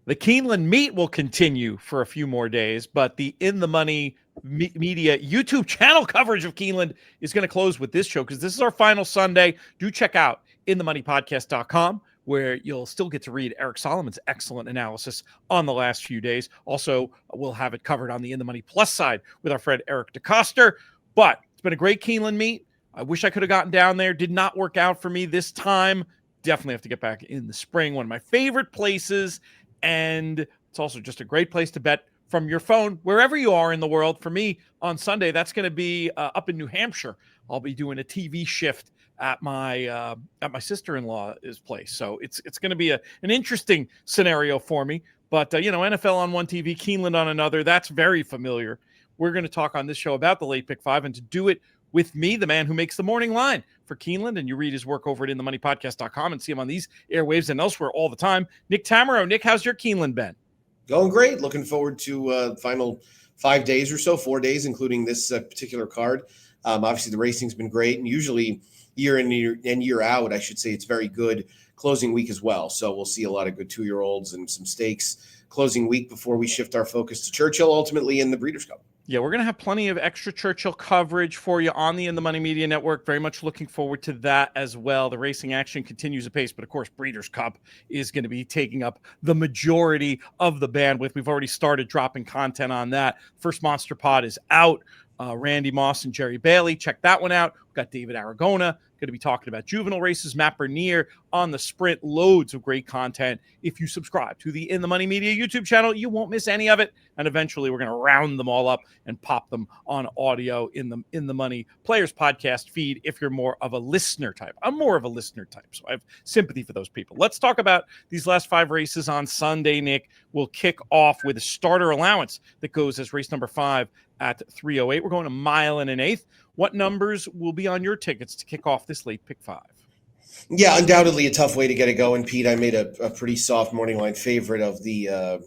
The Keeneland meet will continue for a few more days, but the In the Money Media YouTube channel coverage of Keeneland is going to close with this show because this is our final Sunday. Do check out inthemoneypodcast.com, where you'll still get to read Eric Solomon's excellent analysis on the last few days. Also, we'll have it covered on the In the Money Plus side with our friend Eric DeCoster. But it's been a great Keeneland meet. I wish I could have gotten down there. Did not work out for me this time. Definitely have to get back in the spring. One of my favorite places. And it's also just a great place to bet from your phone, wherever you are in the world. For me, on Sunday, that's going to be up in New Hampshire. I'll be doing a TV shift at my sister-in-law's place. So it's going to be an interesting scenario for me. But, NFL on one TV, Keeneland on another, that's very familiar. We're going to talk on this show about the late pick five, and to do it with me, the man who makes the morning line for Keeneland, and you read his work over at inthemoneypodcast.com and see him on these airwaves and elsewhere all the time. Nick Tammaro. Nick, how's your Keeneland been? Going great. Looking forward to final 5 days or so, 4 days, including this particular card. Obviously, the racing's been great, and usually year in year out, I should say, it's very good closing week as well. So we'll see a lot of good 2-year-olds and some stakes closing week before we shift our focus to Churchill, ultimately in the Breeders' Cup. Yeah, we're going to have plenty of extra Churchill coverage for you on the In the Money Media Network. Very much looking forward to that as well. The racing action continues apace, but of course, Breeders' Cup is going to be taking up the majority of the bandwidth. We've already started dropping content on that. First Monster Pod is out. Randy Moss and Jerry Bailey. Check that one out. We've got David Aragona going to be talking about juvenile races. Matt Bernier on the sprint. Loads of great content. If you subscribe to the In the Money Media YouTube channel, you won't miss any of it. And eventually we're going to round them all up and pop them on audio in the Money Players podcast feed if you're more of a listener type. I'm more of a listener type, so I have sympathy for those people. Let's talk about these last 5 races on Sunday, Nick. We'll kick off with a starter allowance that goes as race number 5 at 308. We're going a mile and an eighth. What numbers will be on your tickets to kick off this late pick 5? Yeah, undoubtedly a tough way to get it going, Pete. I made a pretty soft morning line favorite of the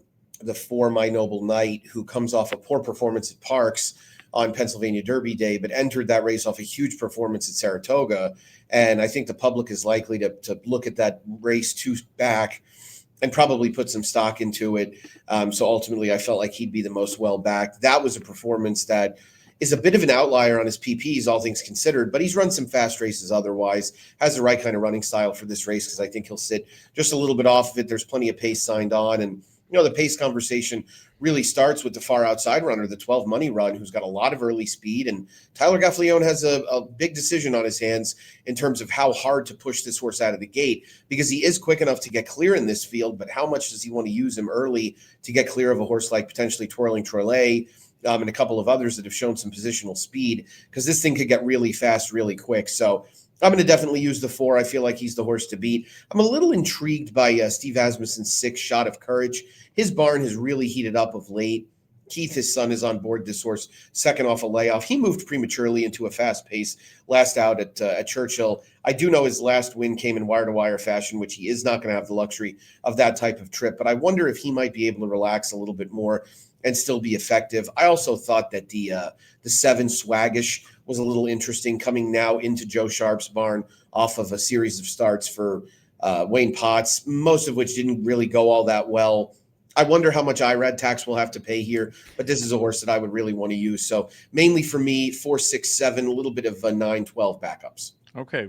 4 My Noble Knight, who comes off a poor performance at Parks on Pennsylvania Derby Day, but entered that race off a huge performance at Saratoga. And I think the public is likely to look at that race 2 back and probably put some stock into it. So ultimately, I felt like he'd be the most well-backed. That was a performance that is a bit of an outlier on his PPs, all things considered, but he's run some fast races otherwise, has the right kind of running style for this race because I think he'll sit just a little bit off of it. There's plenty of pace signed on, and the pace conversation really starts with the far outside runner, the 12 Money Run, who's got a lot of early speed, and Tyler Gaffalione has a big decision on his hands in terms of how hard to push this horse out of the gate, because he is quick enough to get clear in this field, but how much does he want to use him early to get clear of a horse like potentially Twirling Troillet, and a couple of others that have shown some positional speed, because this thing could get really fast, really quick. So I'm going to definitely use the 4. I feel like he's the horse to beat. I'm a little intrigued by Steve Asmussen's 6, Shot of Courage. His barn has really heated up of late. Keith, his son, is on board this horse, second off a layoff. He moved prematurely into a fast pace last out at Churchill. I do know his last win came in wire-to-wire fashion, which he is not going to have the luxury of that type of trip. But I wonder if he might be able to relax a little bit more and still be effective. I also thought that the 7 Swaggish was a little interesting, coming now into Joe Sharp's barn off of a series of starts for Wayne Potts, most of which didn't really go all that well. I wonder how much IRAD tax we'll have to pay here, but this is a horse that I would really want to use. So mainly for me, 4, 6, 7, a little bit of 9, 12 backups. Okay,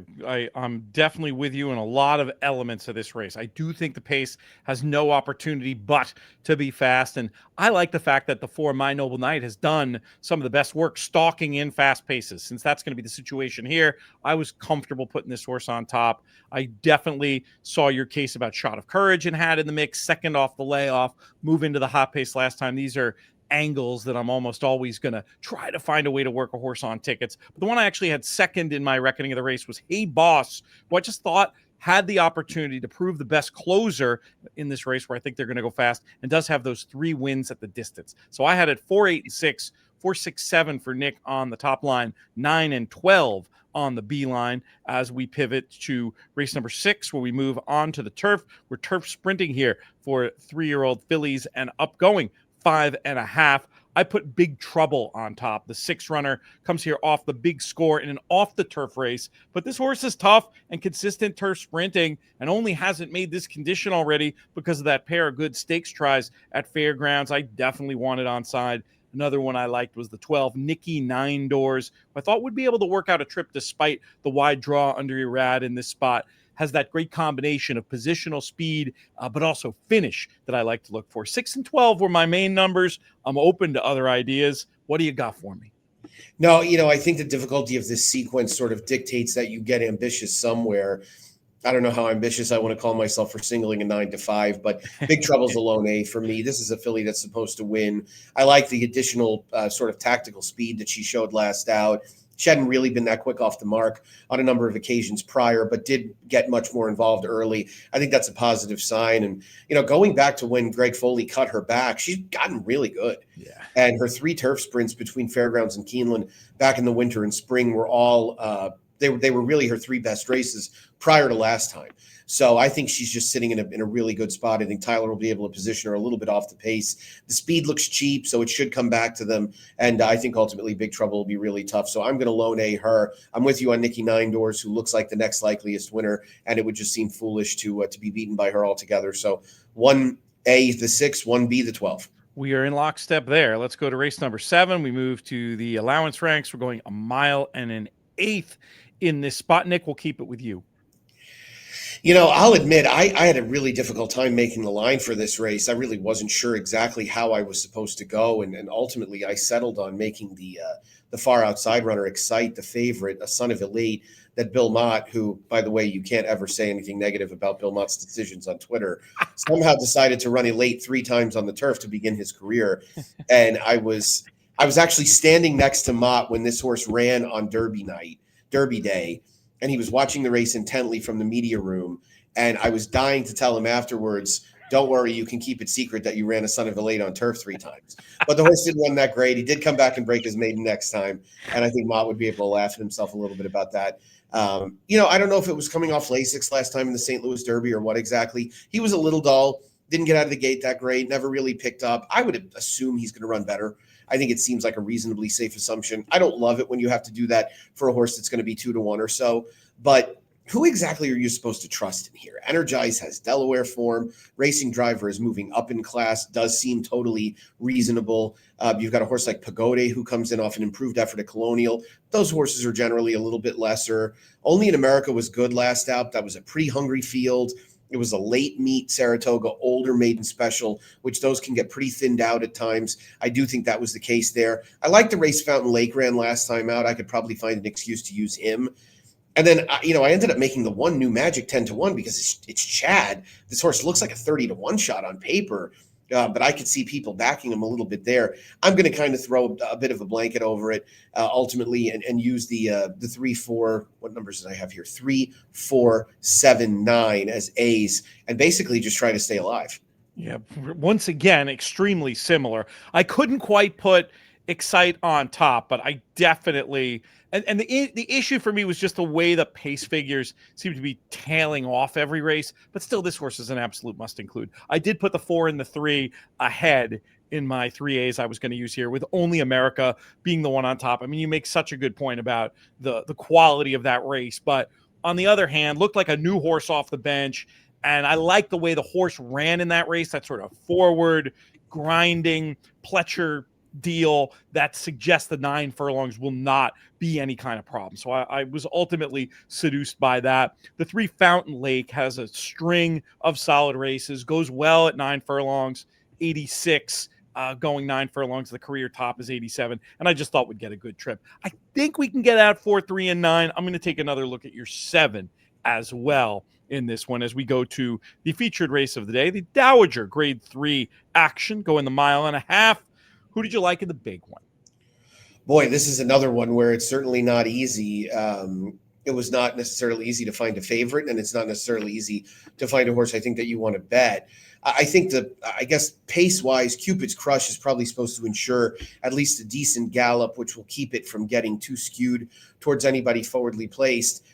I'm definitely with you in a lot of elements of this race. I do think the pace has no opportunity but to be fast, and I like the fact that the 4 My Noble Knight has done some of the best work stalking in fast paces. Since that's going to be the situation here, I was comfortable putting this horse on top. I definitely saw your case about Shot of Courage and had in the mix, second off the layoff, move into the hot pace last time. These are angles that I'm almost always going to try to find a way to work a horse on tickets. But the one I actually had second in my reckoning of the race was Hey Boss, who I just thought had the opportunity to prove the best closer in this race, where I think they're going to go fast, and does have those 3 wins at the distance. So I had it 4, 8, and 6, 4, 6, 7 for Nick on the top line, 9 and 12 on the B line as we pivot to race number 6, where we move on to the turf. We're turf sprinting here for 3-year-old fillies and upgoing. 5.5. I put Big Trouble on top. The 6 runner comes here off the big score in an off the turf race, but this horse is tough and consistent turf sprinting and only hasn't made this condition already because of that pair of good stakes tries at Fairgrounds. I definitely wanted on side. Another one I liked was the 12 Nicky 9 Doors, who I thought would be able to work out a trip despite the wide draw under Irad in this spot. Has that great combination of positional speed, but also finish that I like to look for. 6 and 12 were my main numbers. I'm open to other ideas. What do you got for me? No, I think the difficulty of this sequence sort of dictates that you get ambitious somewhere. I don't know how ambitious I want to call myself for singling a 9 to 5, but Big Trouble's a lone A for me. This is a filly that's supposed to win. I like the additional sort of tactical speed that she showed last out. She hadn't really been that quick off the mark on a number of occasions prior, but did get much more involved early. I think that's a positive sign. And, going back to when Greg Foley cut her back, she's gotten really good. Yeah. And her 3 turf sprints between Fairgrounds and Keeneland back in the winter and spring were all they were really her 3 best races prior to last time. So I think she's just sitting in a really good spot. I think Tyler will be able to position her a little bit off the pace. The speed looks cheap, so it should come back to them. And I think ultimately Big Trouble will be really tough. So I'm going to lone A her. I'm with you on Nicky 9 Doors, who looks like the next likeliest winner, and it would just seem foolish to be beaten by her altogether. So 1A the 6, 1B the 12. We are in lockstep there. Let's go to race number 7. We move to the allowance ranks. We're going 1 mile and an eighth in this spot. Nick, we'll keep it with you. I'll admit I had a really difficult time making the line for this race. I really wasn't sure exactly how I was supposed to go, and ultimately I settled on making the far outside runner Excite the favorite, a son of Elite, that Bill Mott, who, by the way, you can't ever say anything negative about Bill Mott's decisions on Twitter, somehow decided to run Elite 3 times on the turf to begin his career. And I was actually standing next to Mott when this horse ran on Derby Day, and he was watching the race intently from the media room. And I was dying to tell him afterwards, don't worry, you can keep it secret that you ran a son of a late on turf 3 times. But the horse didn't run that great. He did come back and break his maiden next time. And I think Mott would be able to laugh at himself a little bit about that. I don't know if it was coming off Lasix last time in the St. Louis Derby or what exactly. He was a little dull, didn't get out of the gate that great, never really picked up. I would assume he's going to run better. I think it seems like a reasonably safe assumption. I don't love it when you have to do that for a horse that's going to be 2 to 1 or so, but who exactly are you supposed to trust in here? Energize has Delaware form. Racing Driver is moving up in class, does seem totally reasonable. You've got a horse like Pagode who comes in off an improved effort at Colonial. Those horses are generally a little bit lesser. Only in America was good last out. That was a pretty hungry field. It was a late meet Saratoga, older maiden special, which those can get pretty thinned out at times. I do think that was the case there. I like the race Fountain Lake ran last time out. I could probably find an excuse to use him. And then, I ended up making the one New Magic 10 to 1 because it's Chad. This horse looks like a 30 to 1 shot on paper, but I could see people backing him a little bit there. I'm going to kind of throw a bit of a blanket over it ultimately and use the 3, 4, what numbers did I have here? 3, 4, 7, 9 as A's and basically just try to stay alive. Yeah, once again, extremely similar. I couldn't quite put Excite on top, but I definitely and the issue for me was just the way the pace figures seem to be tailing off every race, but still this horse is an absolute must include. I did put the 4 and the 3 ahead in my 3As I was going to use here, with Only America being the one on top. I mean, you make such a good point about the quality of that race, but on the other hand, looked like a new horse off the bench, and I like the way the horse ran in that race, that sort of forward grinding Pletcher deal that suggests the 9 furlongs will not be any kind of problem. So I was ultimately seduced by that. The 3 Fountain Lake has a string of solid races, goes well at 9 furlongs, 86, going 9 furlongs. The career top is 87, and I just thought we'd get a good trip. I think we can get out 4, 3, and 9. I'm going to take another look at your 7 as well in this one as we go to the featured race of the day, the Dowager Grade 3 Action, going the 1.5 miles. Who did you like in the big one? Boy, this is another one where it's certainly not easy. It was not necessarily easy to find a favorite, and it's not necessarily easy to find a horse I think that you want to bet. I think I guess pace-wise, Cupid's Crush is probably supposed to ensure at least a decent gallop, which will keep it from getting too skewed towards anybody forwardly placed.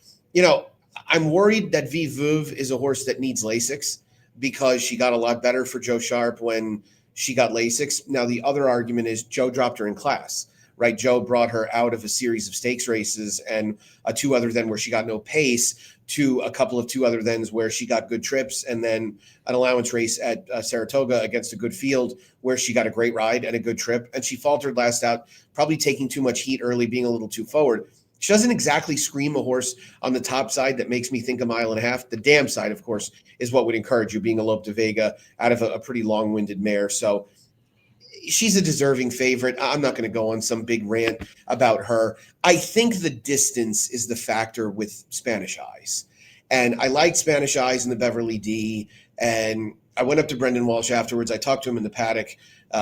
I'm worried that Vive Veuve is a horse that needs Lasix because she got a lot better for Joe Sharp when she got Lasix. Now, the other argument is Joe dropped her in class, right? Joe brought her out of a series of stakes races and a 2 other then where she got no pace to a couple of 2 other thens where she got good trips, and then an allowance race at Saratoga against a good field where she got a great ride and a good trip. And she faltered last out, probably taking too much heat early, being a little too forward. She doesn't exactly scream a horse on the top side that makes me think a mile and a half. The dam side, of course, is what would encourage you, being a Lope de Vega out of a pretty long-winded mare. So she's a deserving favorite. I'm not going to go on some big rant about her. I think the distance is the factor with Spanish Eyes. And I liked Spanish Eyes in the Beverly D. And I went up to Brendan Walsh afterwards. I talked to him in the paddock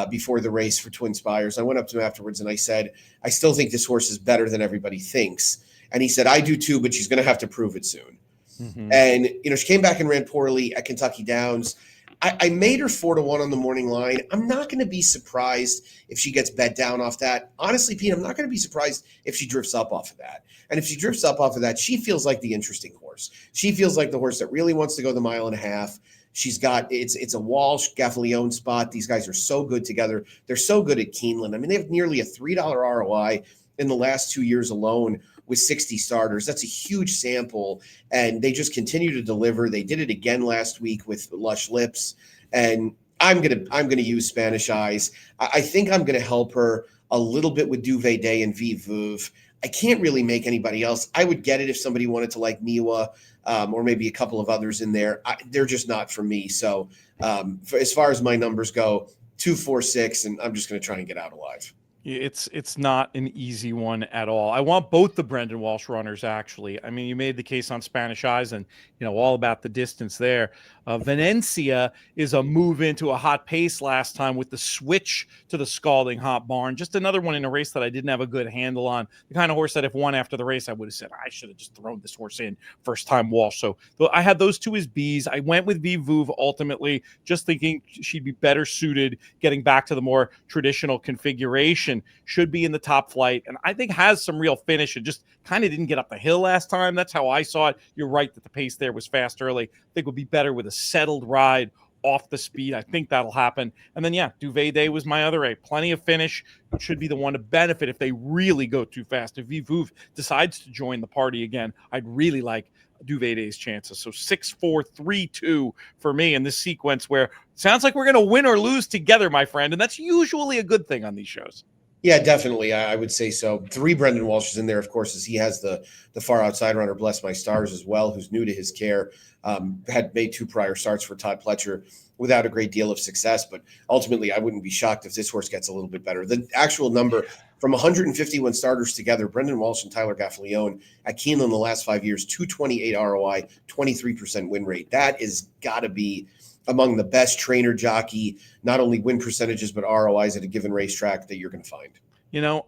before the race for Twin Spires. I went up to him afterwards and I said, I still think this horse is better than everybody thinks. And he said, I do too, but she's going to have to prove it soon. Mm-hmm. And, she came back and ran poorly at Kentucky Downs. I made her 4-1 on the morning line. I'm not going to be surprised if she gets bet down off that. Honestly, Pete, I'm not going to be surprised if she drifts up off of that. And if she drifts up off of that, she feels like the interesting horse. She feels like the horse that really wants to go the mile and a half. She's got it's a Walsh Gaffalione spot. These guys are so good together. They're so good at Keeneland. I mean, they have nearly a $3 ROI in the last 2 years alone with 60 starters. That's a huge sample, and they just continue to deliver. They did it again last week with Lush Lips, and I'm gonna use Spanish Eyes. I think I'm gonna help her a little bit with Duvet Day and Vive Veuve. I can't really make anybody else. I would get it if somebody wanted to like Miwa or maybe a couple of others in there. They're just not for me. So as far as my numbers go, 2, 4, 6, and I'm just going to try and get out alive. It's not an easy one at all. I want both the Brendan Walsh runners, actually. I mean, you made the case on Spanish Eyes and, all about the distance there. Venencia is a move into a hot pace last time with the switch to the scalding hot barn. Just another one in a race that I didn't have a good handle on. The kind of horse that if won after the race, I would have said, I should have just thrown this horse in first time Walsh. So I had those 2 as Bs. I went with Vive Veuve ultimately, just thinking she'd be better suited getting back to the more traditional configuration. Should be in the top flight, and I think has some real finish. It just kind of didn't get up the hill last time. That's how I saw it. You're right that the pace there was fast early. I think would be better with a settled ride off the speed. I think that'll happen. And then, Duvet Day was my other A. Plenty of finish. Should be the one to benefit if they really go too fast. If Vive Veuve decides to join the party again, I'd really like Duvet Day's chances. So 6, 4, 3, 2 for me in this sequence where it sounds like we're going to win or lose together, my friend. And that's usually a good thing on these shows. Yeah, definitely. I would say so. 3 Brendan Walshes in there, of course, as he has the far outside runner, Bless My Stars, as well, who's new to his care. Had made 2 prior starts for Todd Pletcher without a great deal of success. But ultimately, I wouldn't be shocked if this horse gets a little bit better. The actual number from 151 starters together, Brendan Walsh and Tyler Gaffalione at Keeneland the last 5 years, 228 ROI, 23% win rate. That is got to be among the best trainer jockey, not only win percentages, but ROIs at a given racetrack that you're going to find.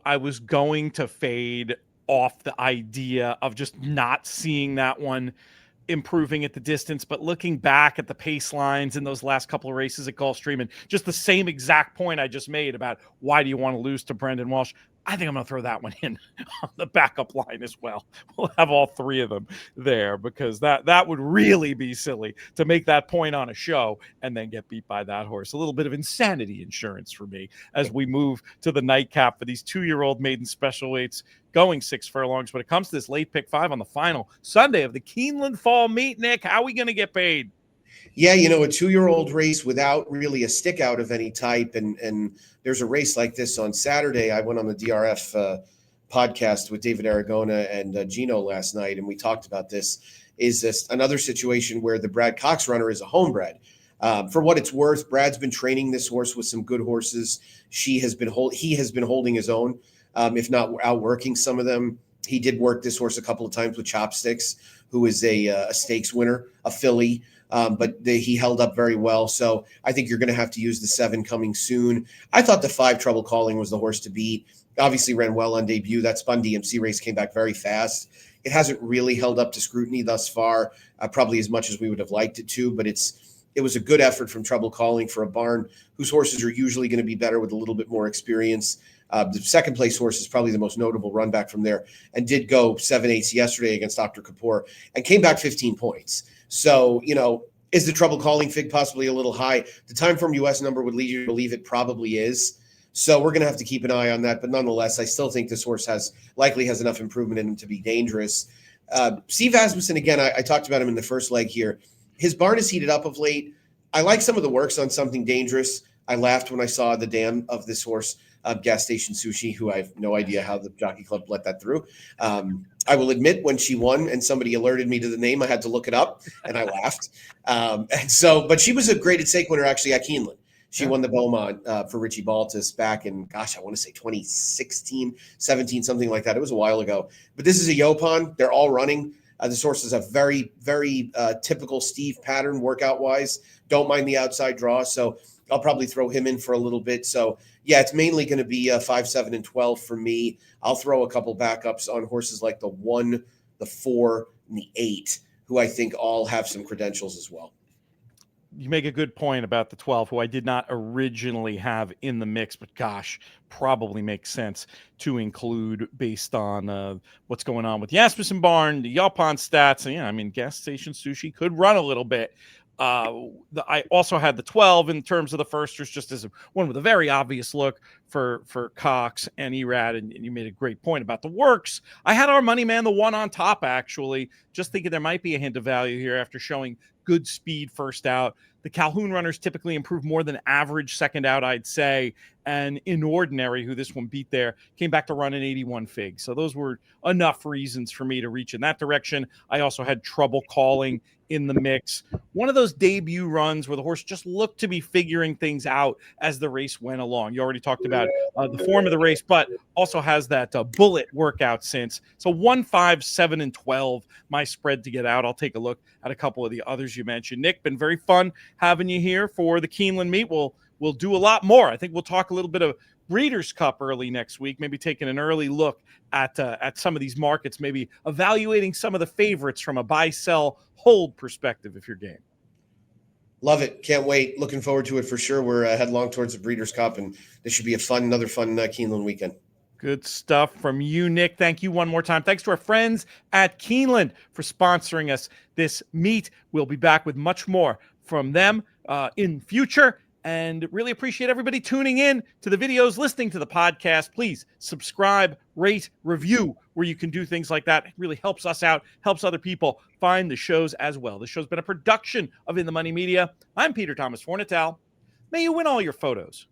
I was going to fade off the idea of just not seeing that one improving at the distance, but looking back at the pace lines in those last couple of races at Gulfstream and just the same exact point I just made about why do you want to lose to Brendan Walsh, I think I'm going to throw that one in on the backup line as well. We'll have all 3 of them there because that would really be silly to make that point on a show and then get beat by that horse. A little bit of insanity insurance for me as we move to the nightcap for these 2-year-old maiden special weights going 6 furlongs. But it comes to this late pick 5 on the final Sunday of the Keeneland Fall Meet. Nick, how are we going to get paid? Yeah, a 2-year-old race without really a stick out of any type. And there's a race like this on Saturday. I went on the DRF podcast with David Aragona and Gino last night, and we talked about this. Is this another situation where the Brad Cox runner is a homebred? For what it's worth, Brad's been training this horse with some good horses. He has been holding his own, if not outworking some of them. He did work this horse a couple of times with Chopsticks, who is a stakes winner, a filly. But he held up very well. So I think you're going to have to use the 7 coming soon. I thought the 5 Trouble Calling was the horse to beat. Obviously ran well on debut. That Spun DMC race came back very fast. It hasn't really held up to scrutiny thus far, probably as much as we would have liked it to, but it was a good effort from Trouble Calling for a barn whose horses are usually going to be better with a little bit more experience. The second place horse is probably the most notable run back from there and did go 7/8 yesterday against Dr. Kapoor and came back 15 points. So, Is the trouble calling fig possibly a little high? The time form US number would lead you to believe it probably is. So we're going to have to keep an eye on that. But nonetheless, I still think this horse likely has enough improvement in him to be dangerous. Steve Asmussen, again, I talked about him in the first leg here. His barn is heated up of late. I like some of the works on Something Dangerous. I laughed when I saw the dam of this horse, Gas Station Sushi, who I have no idea how the Jockey Club let that through. I will admit when she won and somebody alerted me to the name, I had to look it up and I laughed. But she was a graded stake winner actually at Keeneland. She won the Beaumont for Richie Baltus back in, I want to say 2016, 17, something like that. It was a while ago. But this is a Yopon. They're all running. This horse is a very, very typical Steve pattern workout-wise. Don't mind the outside draw. So I'll probably throw him in for a little bit. So, yeah, it's mainly going to be 5, 7, and 12 for me. I'll throw a couple backups on horses like the 1, the 4, and the 8, who I think all have some credentials as well. You make a good point about the 12, who I did not originally have in the mix, but gosh, probably makes sense to include based on what's going on with the Asmussen barn, the Yalpon stats. And yeah, I mean, Gas Station Sushi could run a little bit. I also had the 12 in terms of the firsters, just as one with a very obvious look for Cox and Erad, and you made a great point about the works. I had our money man, the 1 on top, actually, just thinking there might be a hint of value here after showing good speed first out. The Calhoun runners typically improve more than average second out, I'd say. And Inordinary, who this one beat there, came back to run an 81 fig. So those were enough reasons for me to reach in that direction. I also had trouble calling in the mix. One of those debut runs where the horse just looked to be figuring things out as the race went along. You already talked about the form of the race, but also has that bullet workout since. So 1, 5, 7, and 12, my spread to get out. I'll take a look at a couple of the others you mentioned. Nick, been very fun having you here for the Keeneland meet. We'll do a lot more. I think we'll talk a little bit of Breeders' Cup early next week, maybe taking an early look at some of these markets, maybe evaluating some of the favorites from a buy, sell, hold perspective if you're game. Love it. Can't wait. Looking forward to it for sure. We're headlong towards the Breeders' Cup, and this should be another fun Keeneland weekend. Good stuff from you, Nick. Thank you one more time. Thanks to our friends at Keeneland for sponsoring us this meet. We'll be back with much more from them in future. And really appreciate everybody tuning in to the videos, listening to the podcast. Please subscribe, rate, review, where you can do things like that. It really helps us out, helps other people find the shows as well. The show's been a production of In the Money Media. I'm Peter Thomas Fornatal. May you win all your photos.